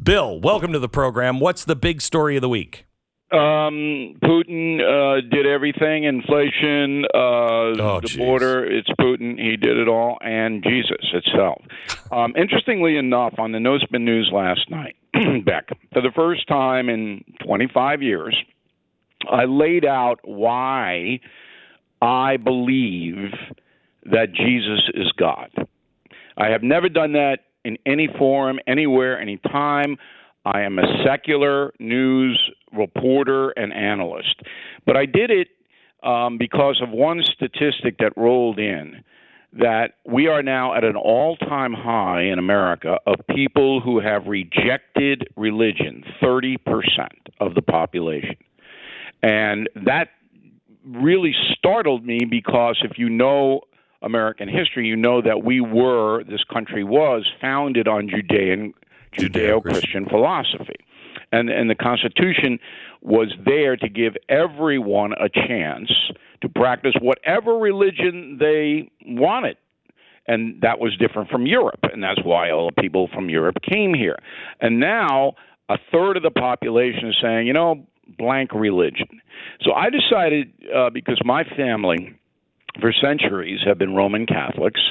Bill, welcome to the program. What's the big story of the week? Putin did everything. Inflation, the border, it's Putin. He did it all. And Jesus itself. Interestingly enough, on the No Spin News last night, Beck, for the first time in 25 years, I laid out why I believe that Jesus is God. I have never done that in any forum, anywhere, anytime. I am a secular news reporter and analyst. But I did it because of one statistic that rolled in, that we are now at an all-time high in America of people who have rejected religion, 30% of the population. And that really startled me because if you know American history, you know that this country was founded on Judeo-Christian philosophy. And the Constitution was there to give everyone a chance to practice whatever religion they wanted. And that was different from Europe, and that's why all the people from Europe came here. And now a third of the population is saying, blank religion. So I decided, because my family for centuries have been Roman Catholics,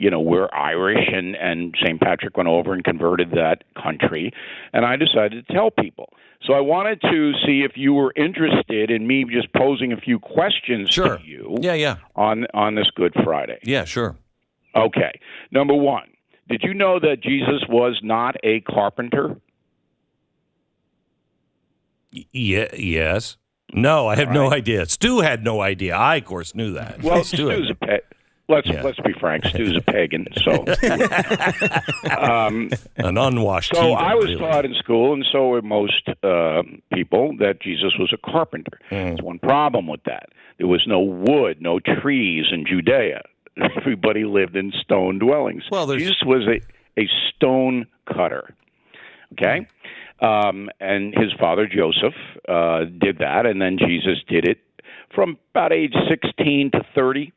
we're Irish, and St. Patrick went over and converted that country, and I decided to tell people. So I wanted to see if you were interested in me just posing a few questions to you on this Good Friday. Yeah, sure. Okay. Number one, did you know that Jesus was not a carpenter? Yes. No, I have no idea. Stu had no idea. I, of course, knew that. Well, Stu's let's be frank. Stu's a pagan, so an unwashed. So heathen, I was really. taught in school, and so were most people, that Jesus was a carpenter. There's one problem with that: there was no wood, no trees in Judea. Everybody lived in stone dwellings. Well, Jesus was a stone cutter. Okay. And his father, Joseph, did that, and then Jesus did it from about age 16 to 30.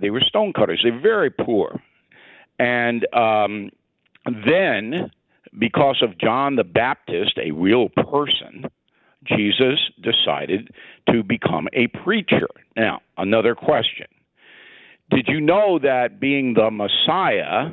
They were stone cutters. They were very poor. And then, because of John the Baptist, a real person, Jesus decided to become a preacher. Now, another question. Did you know that being the Messiah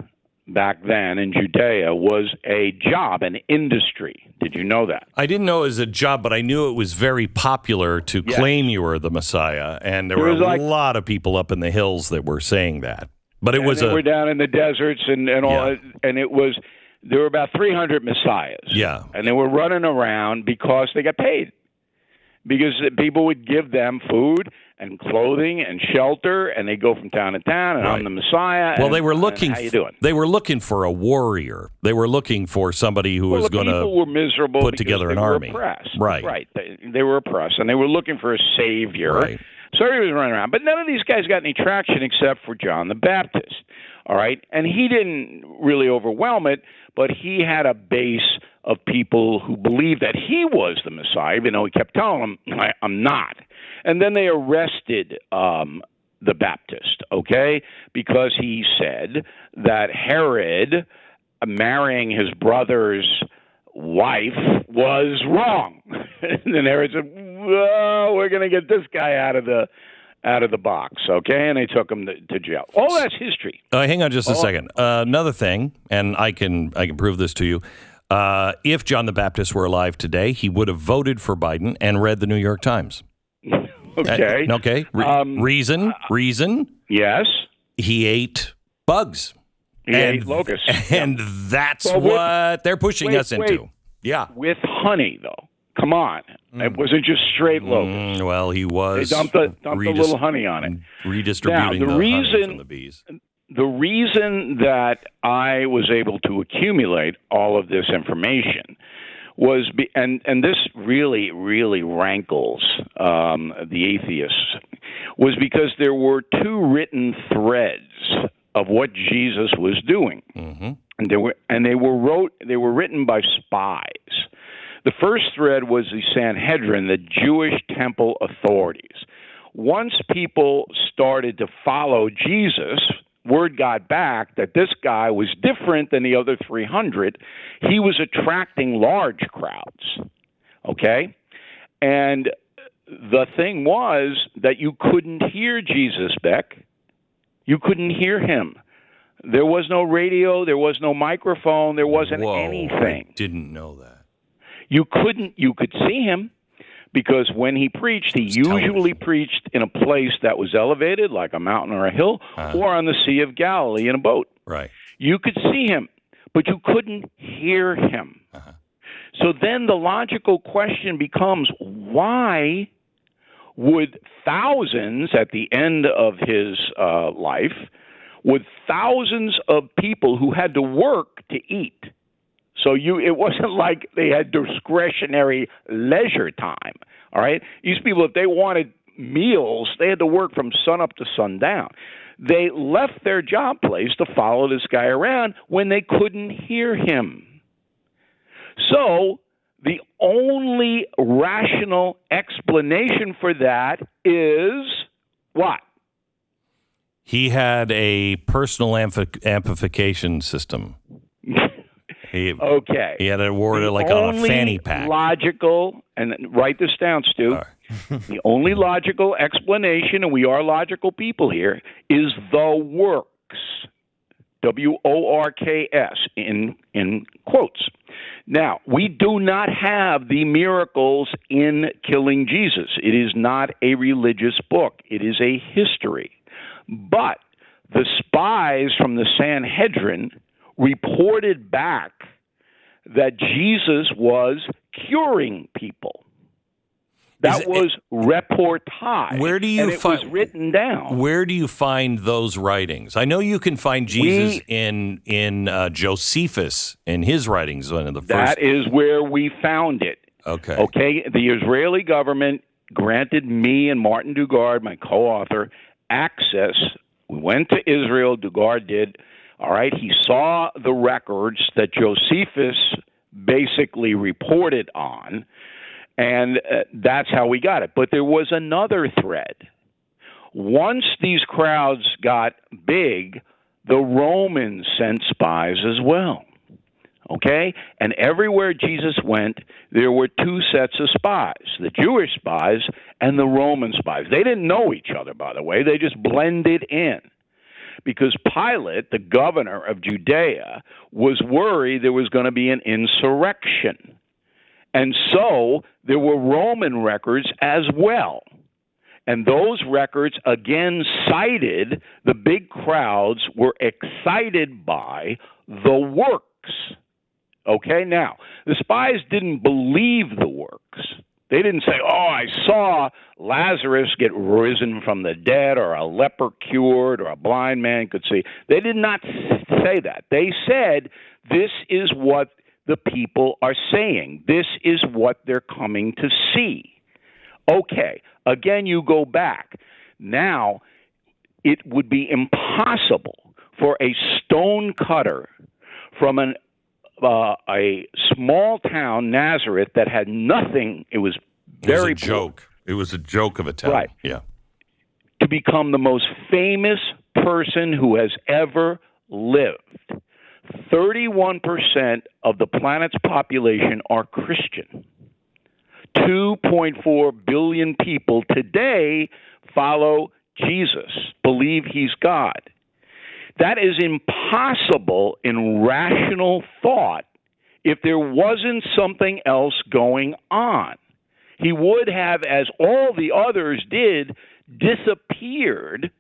back then in Judea was a job, an industry? Did you know that? I didn't know it was a job, but I knew it was very popular to claim you were the Messiah, and there were a lot of people up in the hills that were saying that. But it was they were down in the deserts and all, and there were about 300 messiahs. Yeah, and they were running around because they got paid, because people would give them food and clothing and shelter, and they go from town to town, and I'm the Messiah. Well, they were looking. How you doing? They were looking for a warrior. They were looking for somebody who was going to put together an army. Right. They were oppressed, and they were looking for a savior. Right. So he was running around, but none of these guys got any traction except for John the Baptist. All right, and he didn't really overwhelm it, but he had a base of people who believed that he was the Messiah, even though he kept telling them, I'm not. And then they arrested the Baptist, okay, because he said that Herod marrying his brother's wife was wrong. And then Herod said, well, we're going to get this guy out of the box, okay? And they took him to jail. All that's history. Hang on just a second. Another thing, and I can prove this to you. If John the Baptist were alive today, he would have voted for Biden and read the New York Times. Okay. Okay. Reason? Yes. He ate bugs. He ate locusts. And that's what they're pushing us into. Yeah. With honey, though. Come on. It wasn't just straight locusts. Well, he was. They dumped a little honey on it. Redistributing the honey from the bees. The reason that I was able to accumulate all of this information was, and this really, really rankles the atheists, was because there were two written threads of what Jesus was doing, and they were written by spies. The first thread was the Sanhedrin, the Jewish temple authorities. Once people started to follow Jesus, word got back that this guy was different than the other 300. He was attracting large crowds, okay? And the thing was that you couldn't hear Jesus, Beck. You couldn't hear him. There was no radio. There was no microphone. There wasn't anything. I didn't know that. You could see him because when he preached, he usually preached in a place that was elevated, like a mountain or a hill, or on the Sea of Galilee in a boat. Right. You could see him, but you couldn't hear him. So then the logical question becomes, why would thousands at the end of his life, with thousands of people who had to work to eat? So it wasn't like they had discretionary leisure time, all right? These people, if they wanted meals, they had to work from sunup to sundown. They left their job place to follow this guy around when they couldn't hear him. So the only rational explanation for that is what? He had a personal amplification system. Okay. He had it worded like on a fanny pack. Logical, and write this down, Stu. Right. The only logical explanation, and we are logical people here, is the works. W-O-R-K-S in quotes. Now, we do not have the miracles in Killing Jesus. It is not a religious book. It is a history. But the spies from the Sanhedrin reported back that Jesus was curing people. That was reportage. Where do you it was written down. Where do you find those writings? I know you can find Jesus in Josephus in his writings. One of the first. That is where we found it. Okay. Okay. The Israeli government granted me and Martin Dugard, my co-author, access. We went to Israel. Dugard did. All right, he saw the records that Josephus basically reported on, and that's how we got it. But there was another thread. Once these crowds got big, the Romans sent spies as well. Okay? And everywhere Jesus went, there were two sets of spies, the Jewish spies and the Roman spies. They didn't know each other, by the way. They just blended in. Because Pilate, the governor of Judea, was worried there was going to be an insurrection. And so there were Roman records as well. And those records again cited the big crowds were excited by the works. Okay, now, the spies didn't believe the works. They didn't say, I saw Lazarus get risen from the dead, or a leper cured, or a blind man could see. They did not say that. They said, this is what the people are saying. This is what they're coming to see. Okay, again, you go back. Now, it would be impossible for a stone cutter from a small town, Nazareth, that had nothing. It was very joke. It was a joke of a town. Right. Yeah. To become the most famous person who has ever lived. 31% of the planet's population are Christian. 2.4 billion people today follow Jesus, believe he's God. That is impossible in rational thought if there wasn't something else going on. He would have, as all the others did, disappeared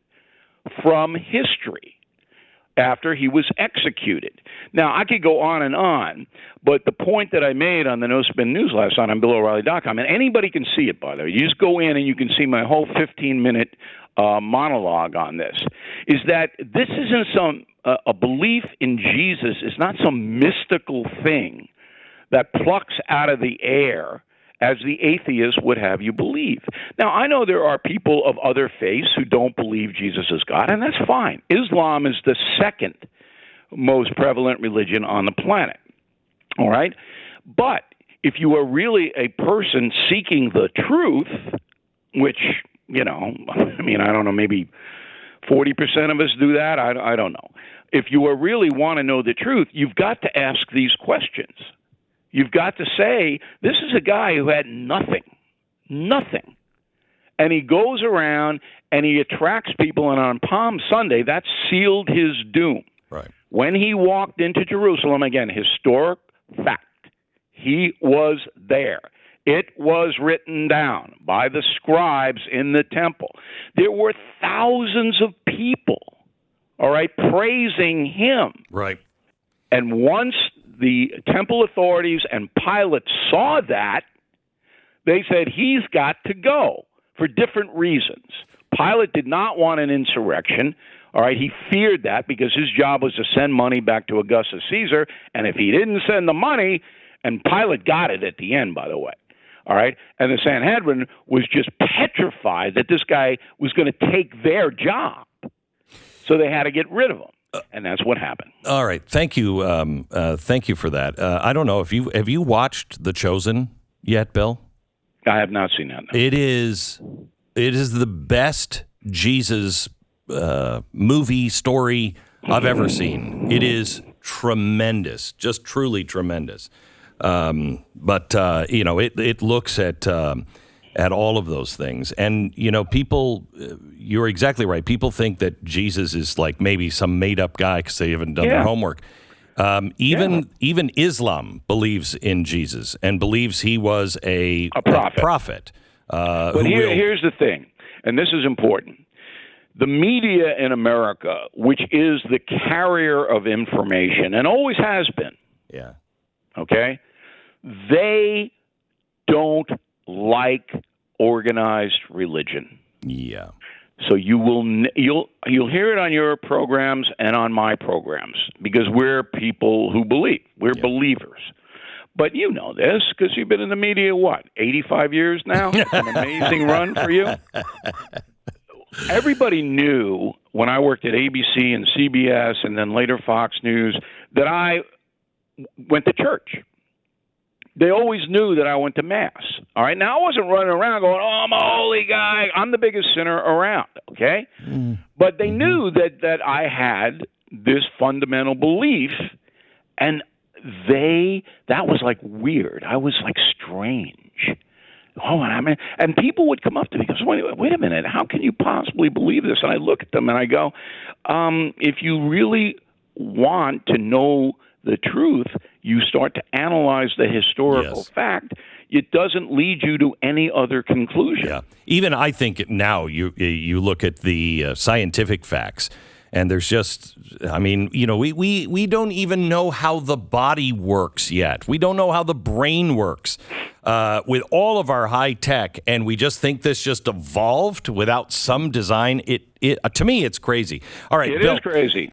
from history after he was executed. Now, I could go on, but the point that I made on the No Spin News last night on BillO'Reilly.com, and anybody can see it, by the way. You just go in and you can see my whole 15-minute monologue on this, is that this isn't a belief in Jesus is not some mystical thing that plucks out of the air as the atheist would have you believe. Now, I know there are people of other faiths who don't believe Jesus is God, and that's fine. Islam is the second most prevalent religion on the planet, all right? But if you are really a person seeking the truth, which, I don't know, maybe 40% of us do that. I don't know. If you really want to know the truth, you've got to ask these questions. You've got to say, this is a guy who had nothing. And he goes around and he attracts people, and on Palm Sunday, that sealed his doom. Right. When he walked into Jerusalem, again, historic fact, he was there. It was written down by the scribes in the temple. There were thousands of people, all right, praising him. Right. And once the temple authorities and Pilate saw that, they said, he's got to go for different reasons. Pilate did not want an insurrection. All right, he feared that because his job was to send money back to Augustus Caesar, and if he didn't send the money, and Pilate got it at the end, by the way, all right, and the Sanhedrin was just petrified that this guy was going to take their job, so they had to get rid of him, and that's what happened. All right, thank you for that. I don't know if have you watched The Chosen yet, Bill? I have not seen that. No. It is the best Jesus movie story I've ever seen. It is tremendous, just truly tremendous. But it looks at all of those things, and people. You're exactly right. People think that Jesus is like maybe some made up guy because they haven't done their homework. Even Islam believes in Jesus and believes he was a prophet. But here's the thing, and this is important. The media in America, which is the carrier of information and always has been, okay, they don't like organized religion. Yeah. So you'll hear it on your programs and on my programs because we're people who believe. We're believers. But you know this because you've been in the media, 85 years now? An amazing run for you. Everybody knew when I worked at ABC and CBS and then later Fox News that I went to church. They always knew that I went to Mass. All right. Now, I wasn't running around going, oh, I'm a holy guy. I'm the biggest sinner around. Okay. But they knew that I had this fundamental belief, and that was like weird. I was like strange. Oh, and people would come up to me and go, wait a minute, how can you possibly believe this? And I look at them and I go, if you really want to know the truth, you start to analyze the historical fact. It doesn't lead you to any other conclusion. Yeah. Even I think now you look at the scientific facts, and there's just, we don't even know how the body works yet. We don't know how the brain works with all of our high tech, and we just think this just evolved without some design. To me, it's crazy. All right, It Bill, is crazy.